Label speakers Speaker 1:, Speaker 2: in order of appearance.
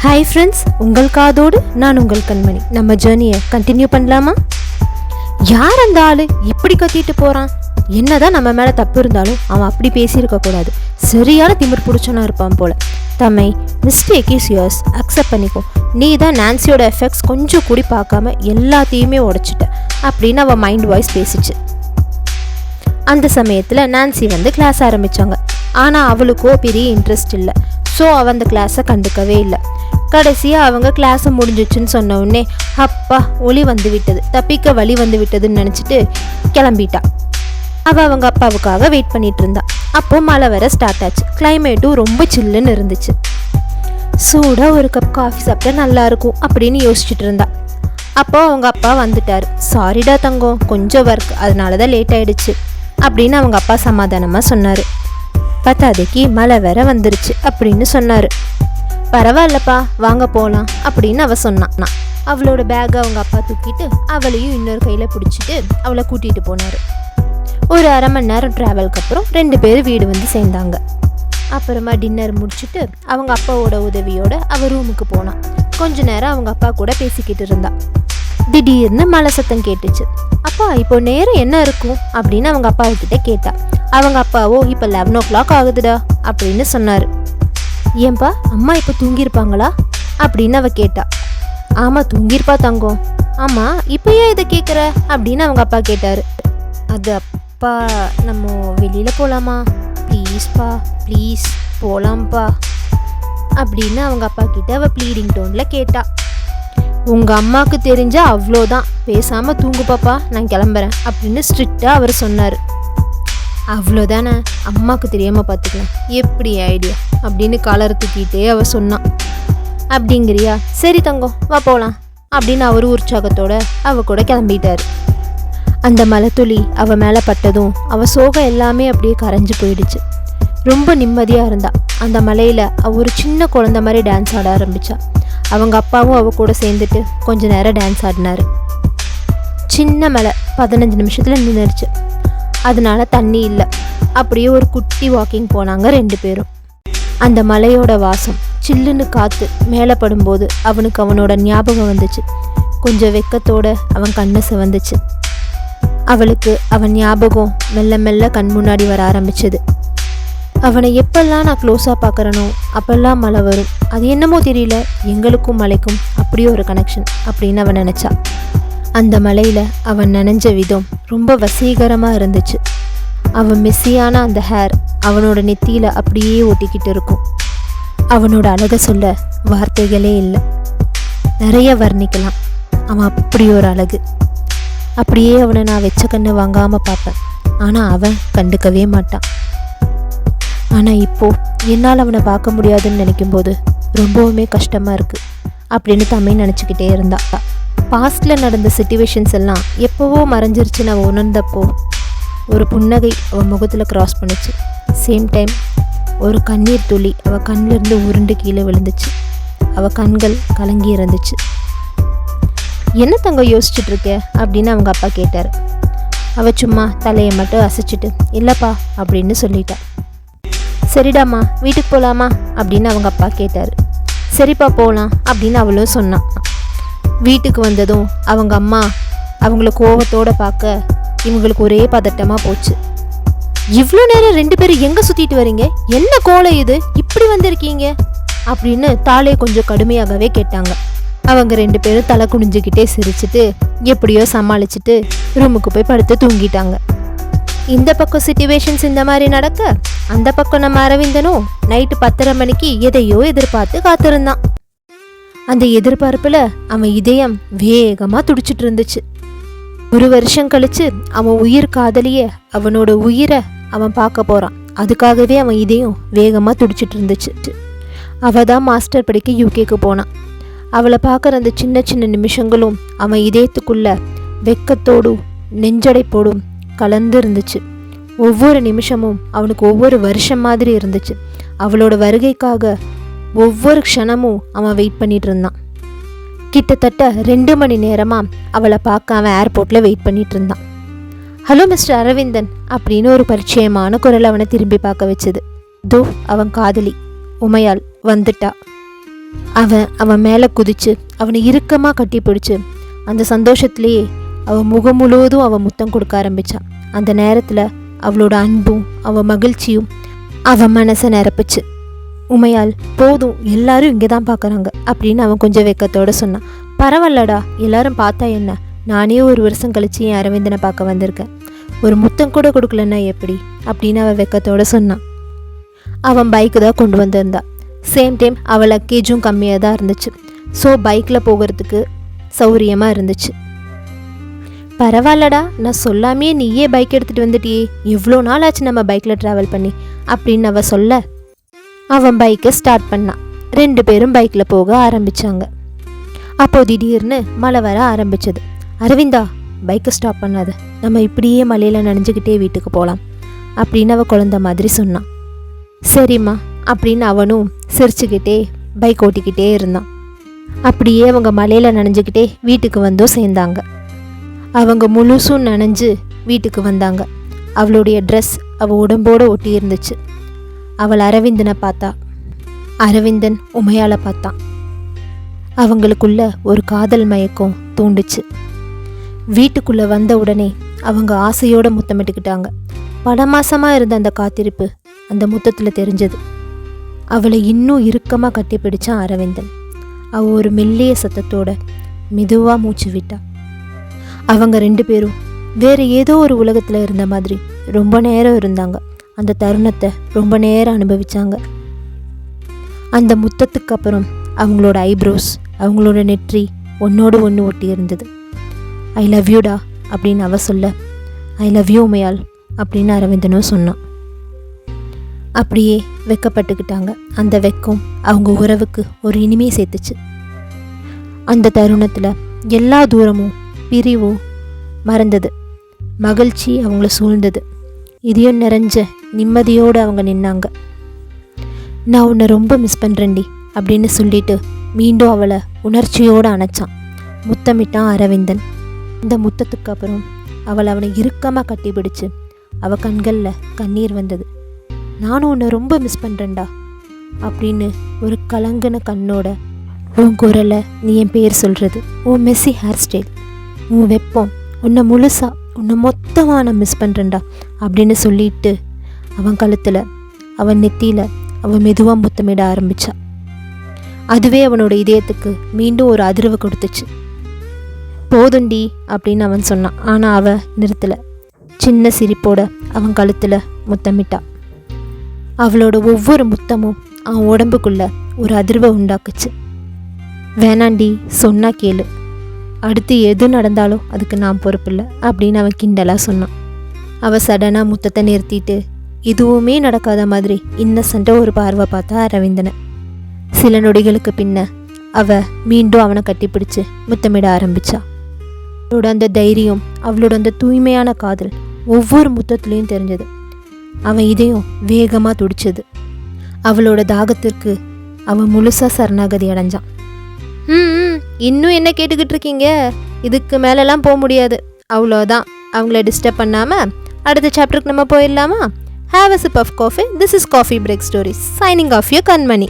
Speaker 1: Hi friends, உங்கள் காதோடு நான் உங்கள் கண்மணி. நம்ம ஜேர்னியை கண்டினியூ பண்ணலாமா? யார் அந்த ஆளு இப்படி கத்திட்டு போகிறான்? என்னதான் நம்ம மேலே தப்பு இருந்தாலும் அவன் அப்படி பேசியிருக்க கூடாது. சரியான திமிர் பிடிச்சோன்னா இருப்பான் போல. தம்மை, மிஸ்டேக் இஸ் யோர்ஸ், அக்செப்ட் பண்ணிக்கோ. நீ தான் நான்சியோட எஃபெக்ட்ஸ் கொஞ்சம் கூடி பார்க்காம எல்லாத்தையுமே உடைச்சிட்ட அப்படின்னு அவன் மைண்ட் வாய்ஸ் பேசிச்சு. அந்த சமயத்தில் நான்சி வந்து கிளாஸ் ஆரம்பித்தாங்க. ஆனால் அவளுக்கோ பெரிய இன்ட்ரெஸ்ட் இல்லை. ஸோ அவன் அந்த கிளாஸை கண்டுக்கவே இல்லை. கடைசியாக அவங்க கிளாஸை முடிஞ்சிச்சுன்னு சொன்ன உடனே அப்பா ஒளி வந்து விட்டது, தப்பிக்க வழி வந்து விட்டதுன்னு நினச்சிட்டு கிளம்பிட்டா. அவள் அவங்க அப்பாவுக்காக வெயிட் பண்ணிட்டு இருந்தா. அப்போ மழை வர ஸ்டார்ட் ஆச்சு. கிளைமேட்டும் ரொம்ப சில்லுன்னு இருந்துச்சு. சூடாக ஒரு கப் காஃபி சாப்பிட்டா நல்லாயிருக்கும் அப்படின்னு யோசிச்சுட்டு இருந்தா. அப்போ அவங்க அப்பா வந்துட்டார். சாரிடா தங்கம், கொஞ்சம் ஒர்க், அதனால தான் லேட் ஆயிடுச்சு அப்படின்னு அவங்க அப்பா சமாதானமாக சொன்னார். பத்தாதைக்கு மழை வேற வந்துருச்சு அப்படின்னு சொன்னார். பரவாயில்லப்பா, வாங்க போகலாம் அப்படின்னு அவள் சொன்னான். அவளோட பேக்கை அவங்க அப்பா தூக்கிட்டு அவளையும் இன்னொரு கையில் பிடிச்சிட்டு அவளை கூட்டிகிட்டு போனார். ஒரு அரை மணி நேரம் ட்ராவலுக்கு அப்புறம் 2 பேர் வீடு வந்து சேர்ந்தாங்க. அப்புறமா டின்னர் முடிச்சுட்டு அவங்க அப்பாவோட உதவியோட அவள் ரூமுக்கு போனான். கொஞ்ச நேரம் அவங்க அப்பா கூட பேசிக்கிட்டு இருந்தா. திடீர்னு மழை சத்தம் கேட்டுச்சு. அப்பா, இப்போ நேரம் என்ன இருக்கும் அப்படின்னு அவங்க அப்பாவுக்கிட்ட கேட்டா. அவங்க அப்பாவோ இப்போ 11 o'clock ஆகுதுடா அப்படின்னு சொன்னார். ஏன்பா, அம்மா இப்போ தூங்கியிருப்பாங்களா அப்படின்னு அவ கேட்டா. ஆமாம், தூங்கியிருப்பா தங்கம். ஆமாம், இப்போ ஏன் இதை கேட்குற அப்படின்னு அவங்க அப்பா கேட்டார். அது அப்பா, நம்ம வெளியில் போகலாமா? ப்ளீஸ்ப்பா, ப்ளீஸ் போகலாம்ப்பா அப்படின்னு அவங்க அப்பா கிட்ட அவள் ப்ளீடிங் டோனில் கேட்டா. உங்கள் அம்மாவுக்கு தெரிஞ்சா அவ்வளோதான், பேசாமல் தூங்கு பாப்பா, நான் கிளம்புறேன் அப்படின்னு ஸ்ட்ரிக்டாக அவர் சொன்னார். அவ்வளோதானே, அம்மாவுக்கு தெரியாமல் பார்த்துக்கலாம், எப்படி ஐடியா அப்படின்னு காலரை தூக்கிட்டே அவள் சொன்னான். அப்படிங்கிறியா? சரி தங்கம், வா போகலாம் அப்படின்னு அவர் உற்சாகத்தோட அவ கூட கிளம்பிட்டார். அந்த மலை துளி அவள் மேலே பட்டதும் அவள் சோகம் எல்லாமே அப்படியே கரைஞ்சி போயிடுச்சு. ரொம்ப நிம்மதியாக இருந்தா. அந்த மலையில் அவள் ஒரு சின்ன குழந்தை மாதிரி டான்ஸ் ஆட ஆரம்பித்தா. அவங்க அப்பாவும் அவ கூட சேர்ந்துட்டு கொஞ்ச நேரம் டான்ஸ் ஆடினார். சின்ன மலை 15 நிமிஷத்தில் நின்றுடுச்சு. அதனால தண்ணி இல்லை. அப்படியே ஒரு குட்டி வாக்கிங் போனாங்க 2 பேரும். அந்த மலையோட வாசம், சில்லுன்னு காற்று மேலே படும்போது அவனுக்கு அவனோட ஞாபகம் வந்துச்சு. கொஞ்சம் வெக்கத்தோட அவன் கண்ணை சிவந்துச்சு. அவளுக்கு அவன் ஞாபகம் மெல்ல மெல்ல கண் முன்னாடி வர ஆரம்பிச்சது. அவனை எப்பெல்லாம் நான் க்ளோஸாக பார்க்குறனோ அப்பெல்லாம் மழை வரும். அது என்னமோ தெரியல, எங்களுக்கும் மலைக்கும் அப்படியே ஒரு கனெக்ஷன் அப்படின்னு அவன் நினச்சா. அந்த மலையில் அவன் நனைஞ்ச விதம் ரொம்ப வசீகரமாக இருந்துச்சு. அவன் மெஸ்ஸியான அந்த ஹேர் அவனோட நெத்தியில் அப்படியே ஒட்டிக்கிட்டு இருக்கும். அவனோட அழகை சொல்ல வார்த்தைகளே இல்லை. நிறைய வர்ணிக்கலாம். அவன் அப்படி ஒரு அழகு. அப்படியே அவனை நான் வெச்ச கண்ணு வாங்காமல் பார்ப்பேன். ஆனால் அவன் கண்டுக்கவே மாட்டான். ஆனால் இப்போது என்னால் அவனை பார்க்க முடியாதுன்னு நினைக்கும்போது ரொம்பவுமே கஷ்டமாக இருக்குது அப்படின்னு தம்மை நினச்சிக்கிட்டே இருந்தா. பாஸ்டில் நடந்த சிச்சுவேஷன்ஸ் எல்லாம் எப்போவோ மறைஞ்சிருச்சுன்னு அவள் உணர்ந்தப்போ ஒரு புன்னகை அவள் முகத்தில் க்ராஸ் பண்ணிச்சு. சேம் டைம் ஒரு கண்ணீர் துளி அவள் கண்ணிலிருந்து உருண்டு கீழே விழுந்துச்சு. அவள் கண்கள் கலங்கி இருந்துச்சு. என்ன தங்கம் யோசிச்சுட்டு இருக்க அப்படின்னு அவங்க அப்பா கேட்டார். அவள் சும்மா தலையை மட்டும் அசைச்சிட்டு இல்லைப்பா அப்படின்னு சொல்லிட்டா. சரிடாம்மா, வீட்டுக்கு போகலாமா அப்படின்னு அவங்க அப்பா கேட்டார். சரிப்பா போகலாம் அப்படின்னு அவளும் சொன்னான். வீட்டுக்கு வந்ததும் அவங்க அம்மா அவங்கள கோவத்தோடு பார்க்க இவங்களுக்கு ஒரே பதட்டமாக போச்சு. இவ்வளோ நேரம் 2 பேரும் எங்கே சுற்றிட்டு வரீங்க? என்ன கோலை இது, இப்படி வந்திருக்கீங்க அப்படின்னு தாளே கொஞ்சம் கடுமையாகவே கேட்டாங்க. அவங்க 2 பேரும் தலை குனிஞ்சுக்கிட்டே சிரிச்சுட்டு எப்படியோ சமாளிச்சுட்டு ரூமுக்கு போய் படுத்து தூங்கிட்டாங்க. இந்த பக்கம் சிச்சுவேஷன்ஸ் இந்த மாதிரி நடக்க, அந்த பக்கம் நம்ம அரவிந்தனும் நைட்டு 10:30 மணிக்கு எதையோ எதிர்பார்த்து காத்திருந்தான். அந்த எதிர்பார்ப்பில் அவன் இதயம் வேகமாக துடிச்சிட்டு இருந்துச்சு. 1 வருஷம் கழிச்சு அவன் உயிர் காதலிய, அவனோட உயிரை அவன் பார்க்க போகிறான். அதுக்காகவே அவன் இதயம் வேகமாக துடிச்சிட்டு இருந்துச்சு. அவள் தான் மாஸ்டர் படிக்க யூகேக்கு போனான். அவளை பார்க்குற அந்த சின்ன சின்ன நிமிஷங்களும் அவன் இதயத்துக்குள்ள வெக்கத்தோடும் நெஞ்சடைப்போடும் கலந்து இருந்துச்சு. ஒவ்வொரு நிமிஷமும் அவனுக்கு ஒவ்வொரு வருஷம் மாதிரி இருந்துச்சு. அவளோட வருகைக்காக ஒவ்வொரு க்ஷணமும் அவன் வெயிட் பண்ணிட்டு இருந்தான். கிட்டத்தட்ட 2 மணி நேரமாக அவளை பார்க்க அவன் ஏர்போர்ட்டில் வெயிட் பண்ணிட்டு இருந்தான். ஹலோ மிஸ்டர் அரவிந்தன் அப்படின்னு ஒரு பரிச்சயமான குரல் அவனை திரும்பி பார்க்க வச்சது. தோ அவன் காதலி உமையாள் வந்துட்டா. அவன் மேலே குதிச்சு அவனை இறுக்கமாக கட்டி பிடிச்சு அந்த சந்தோஷத்துலேயே அவன் முகம் முழுவதும் அவன் முத்தம் கொடுக்க ஆரம்பித்தான். அந்த நேரத்தில் அவளோட அன்பும் அவன் மகிழ்ச்சியும் அவன் மனசை நிரப்புச்சு. உமையால் போதும், எல்லாரும் இங்கே தான் பார்க்குறாங்க அப்படின்னு அவன் கொஞ்சம் வெக்கத்தோடு சொன்னான். பரவாயில்லடா, எல்லாரும் பார்த்தா என்ன, நானே ஒரு வருஷம் கழிச்சு என் அரவிந்தனை பார்க்க வந்திருக்கேன், ஒரு முத்தம் கூட கொடுக்கலன்னா எப்படி அப்படின்னு அவன் வெக்கத்தோடு சொன்னான். அவன் பைக்கு தான் கொண்டு வந்திருந்தா. சேம் டைம் அவள் லக்கேஜும் கம்மியாக தான் இருந்துச்சு. ஸோ பைக்கில் போகிறதுக்கு சௌரியமாக இருந்துச்சு. பரவாயில்லடா, நான் சொல்லாமே நீயே பைக் எடுத்துகிட்டு வந்துட்டியே, எவ்வளோ நாள் ஆச்சு நம்ம பைக்கில் ட்ராவல் பண்ணி அப்படின்னு அவள் சொல்ல அவன் பைக்கை ஸ்டார்ட் பண்ணான். 2 பேரும் பைக்கில் போக ஆரம்பித்தாங்க. அப்போ திடீர்னு மழை வர ஆரம்பிச்சது. அரவிந்தா, பைக்கை ஸ்டாப் பண்ணாத, நம்ம இப்படியே மலையில் நனைஞ்சிக்கிட்டே வீட்டுக்கு போகலாம் அப்படின்னு அவள் குழந்த மாதிரி சொன்னான். சரிம்மா அப்படின்னு அவனும் சிரிச்சுக்கிட்டே பைக் ஓட்டிக்கிட்டே இருந்தான். அப்படியே அவங்க மலையில் நனைஞ்சிக்கிட்டே வீட்டுக்கு வந்தும் சேர்ந்தாங்க. அவங்க முழுசும் நனைஞ்சு வீட்டுக்கு வந்தாங்க. அவளுடைய ட்ரெஸ் அவள் உடம்போடு ஒட்டி இருந்துச்சு. அவள் அரவிந்தனை பார்த்தா, அரவிந்தன் உமையால பார்த்தான். அவங்களுக்குள்ள ஒரு காதல் மயக்கம் தூண்டுச்சு. வீட்டுக்குள்ளே வந்த உடனே அவங்க ஆசையோடு முத்தமிட்டுக்கிட்டாங்க. பல மாசமாக இருந்த அந்த காத்திருப்பு அந்த முத்தத்தில் தெரிஞ்சது. அவளை இன்னும் இறுக்கமாக கட்டி பிடிச்சான் அரவிந்தன். அவள் ஒரு மெல்லிய சத்தத்தோட மெதுவாக மூச்சு விட்டா. அவங்க 2 பேரும் வேறு ஏதோ ஒரு உலகத்தில் இருந்த மாதிரி ரொம்ப நேரம் இருந்தாங்க. அந்த தருணத்தை ரொம்ப நேரம் அனுபவிச்சாங்க. அந்த முத்தத்துக்கு அப்புறம் அவங்களோட ஐப்ரோஸ், அவங்களோட நெற்றி ஒன்னோடு ஒன்று ஒட்டி இருந்தது. ஐ லவ் யூடா அப்படின்னு அவ சொல்ல, ஐ லவ் யூ உமையால் அப்படின்னு அரவிந்தனும் சொன்னான். அப்படியே வெக்கப்பட்டுக்கிட்டாங்க. அந்த வெக்கம் அவங்க உறவுக்கு ஒரு இனிமையை சேர்த்துச்சு. அந்த தருணத்தில் எல்லா தூரமும் பிரிவும் மறந்தது. மகிழ்ச்சி அவங்கள சூழ்ந்தது. இதயம் நிறைஞ்ச நிம்மதியோடு அவங்க நின்னாங்க. நான் உன்னை ரொம்ப மிஸ் பண்ணுறேன்டி அப்படின்னு சொல்லிட்டு மீண்டும் அவளை உணர்ச்சியோடு அணைச்சான். முத்தமிட்டான் அரவிந்தன். இந்த முத்தத்துக்கு அப்புறம் அவனை இறுக்கமாக கட்டி பிடிச்சு அவள் கண்களில் கண்ணீர் வந்தது. நானும் உன்னை ரொம்ப மிஸ் பண்ணுறேன்டா அப்படின்னு ஒரு கலங்கின கண்ணோட, உன் குரலை, நீ என் பேர் சொல்கிறது, உன் மெஸ்ஸி ஹேர் ஸ்டைல், உன் வெப்பம், உன்னை முழுசா, உன்னை மொத்தமாக நான் மிஸ் பண்ணுறேன்டா அப்படின்னு சொல்லிட்டு அவன் கழுத்தில், அவன் நெத்தியில் அவன் மெதுவாக முத்தமிட ஆரம்பித்தா. அதுவே அவனோட இதயத்துக்கு மீண்டும் ஒரு அதிர்வு கொடுத்துச்சு. போதுண்டி அப்படின்னு அவன் சொன்னான். ஆனால் அவள் நிறுத்தலை. சின்ன சிரிப்போட அவன் கழுத்தில் முத்தமிட்டா. அவளோட ஒவ்வொரு முத்தமும் அவன் உடம்புக்குள்ள ஒரு அதிர்வை உண்டாக்குச்சு. வேணாண்டி, சொன்னா கேளு, அடுத்து எது நடந்தாலும் அதுக்கு நான் பொறுப்பில்லை அப்படின்னு அவன் கிண்டலாக சொன்னான். அவள் சடனாக முத்தத்தை நிறுத்திட்டு எதுவுமே நடக்காத மாதிரி இன்னசென்ட்டாக ஒரு பார்வை பார்த்தா அரவிந்தனை. சில நொடிகளுக்கு பின்ன அவள் மீண்டும் அவனை கட்டிப்பிடிச்சு முத்தமிட ஆரம்பித்தா. அவளோட அந்த தைரியம், அவளோட அந்த தூய்மையான காதல் ஒவ்வொரு முத்தத்துலேயும் தெரிஞ்சது. அவன் இதயம் வேகமாக துடிச்சது. அவளோட தாகத்திற்கு அவன் முழுசாக சரணாகதி அடைஞ்சான். இன்னும் என்ன கேட்டுக்கிட்டு இருக்கீங்க? இதுக்கு மேலெல்லாம் போக முடியாது, அவ்வளோதான். அவங்கள டிஸ்டர்ப் பண்ணாமல் அடுத்த சாப்டருக்கு நம்ம போயிடலாமா? Have a sip of coffee. This is Coffee Break Stories. Signing off, your Kanmani.